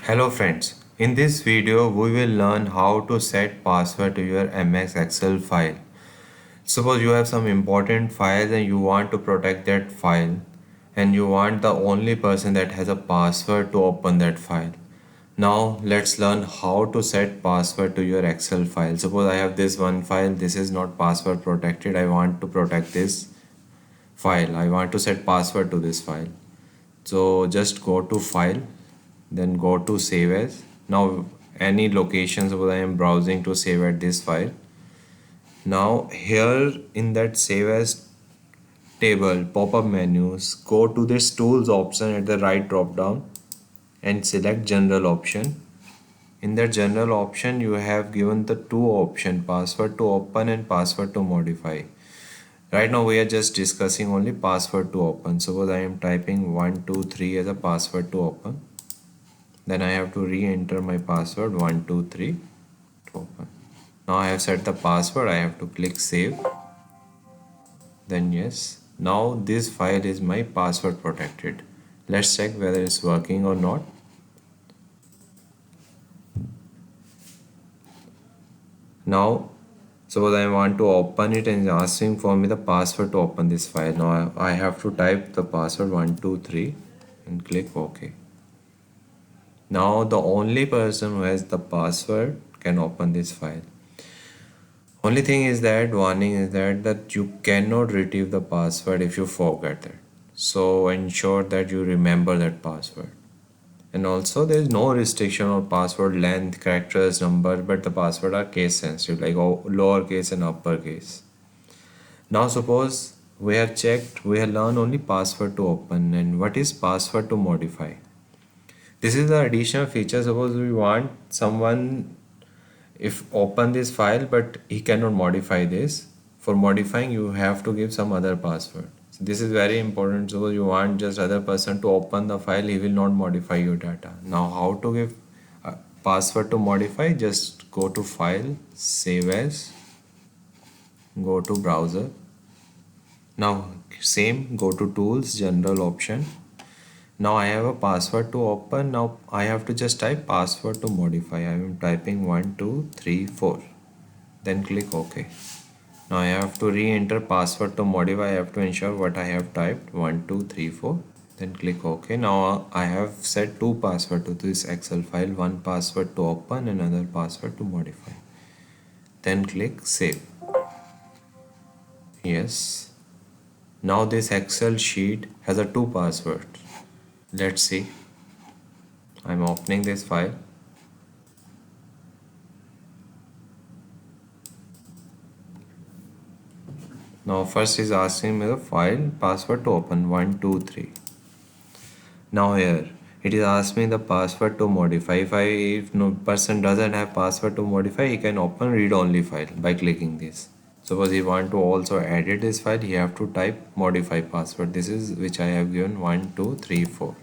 Hello friends, in this video we will learn how to set password to your MS Excel file. Suppose you have some important files and you want to protect that file and you want the only person that has a password to open that file. Now let's learn how to set password to your Excel file. Suppose I have this one file, this is not password protected. I want to protect this file. I want to set password to this file. So just go to file, then go to save as. Now any location, suppose I am browsing to save at this file. Now here in that save as table pop-up menus, go to this tools option at the right drop down and select general option. In that general option you have given the two option, password to open and password to modify. Right now we are just discussing only password to open. Suppose I am typing 123 as a password to open. Then I have to re-enter my password 123 to open. Now I have set the password. I have to click save. Then yes. Now this file is my password protected. Let's check whether it's working or not. Now suppose I want to open it and it's asking for me the password to open this file. Now I have to type the password 123 and click OK. Now the only person who has the password can open this file. Only thing is that warning is that you cannot retrieve the password if you forget it. So ensure that you remember that password. And also there is no restriction on password length, characters, number, but the password are case sensitive like lowercase and uppercase. Now suppose we have checked, we have learned only password to open and what is password to modify. This is the additional feature. Suppose we want someone if open this file but he cannot modify this. For modifying you have to give some other password. So this is very important. Suppose you want just other person to open the file, he will not modify your data. Now how to give a password to modify? Just go to file, save as, go to browser. Now same, go to tools, general option. Now I have a password to open. Now I have to just type password to modify. I am typing 1234. Then click OK. Now I have to re-enter password to modify. I have to ensure what I have typed 1234. Then click OK. Now I have set two passwords to this Excel file. One password to open and another password to modify. Then click save. Yes. Now this Excel sheet has a two passwords. Let's see. I'm opening this file. Now first is asking me the file password to open 123. Now here it is asking me the password to modify. If no person doesn't have password to modify, he can open read only file by clicking this. Suppose he want to also edit this file, he have to type modify password. This is which I have given 1234.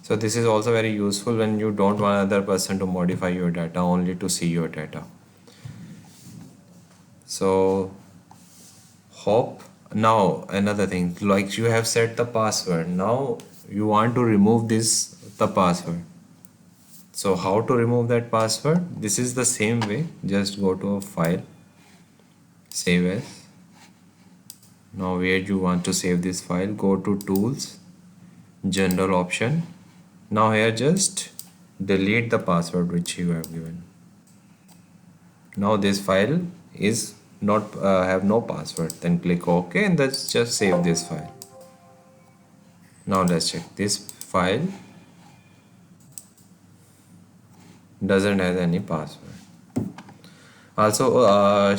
So this is also very useful when you don't want another person to modify your data, only to see your data. So hope. Now another thing, like you have set the password, now you want to remove the password. So how to remove that password? This is the same way. Just go to a file, save as. Now where you want to save this file, go to tools, general option. Now here just delete the password which you have given. Now this file is not have no password. Then click OK and let's just save this file. Now let's check this file doesn't have any password. Also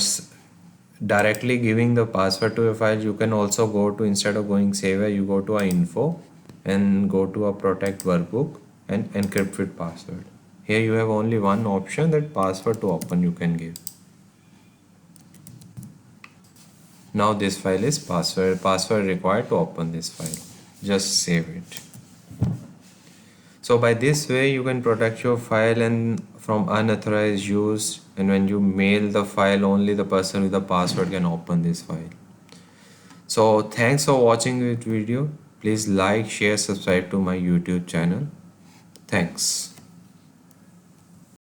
directly giving the password to a file, you can also go to, instead of going save as, you go to a info and go to a protect workbook and encrypt with password. Here you have only one option, that password to open you can give. Now this file is password required to open this file. Just save it. So by this way you can protect your file and from unauthorized use, and when you mail the file, only the person with the password can open this file. So thanks for watching this video. Please like, share, subscribe to my YouTube channel. Thanks.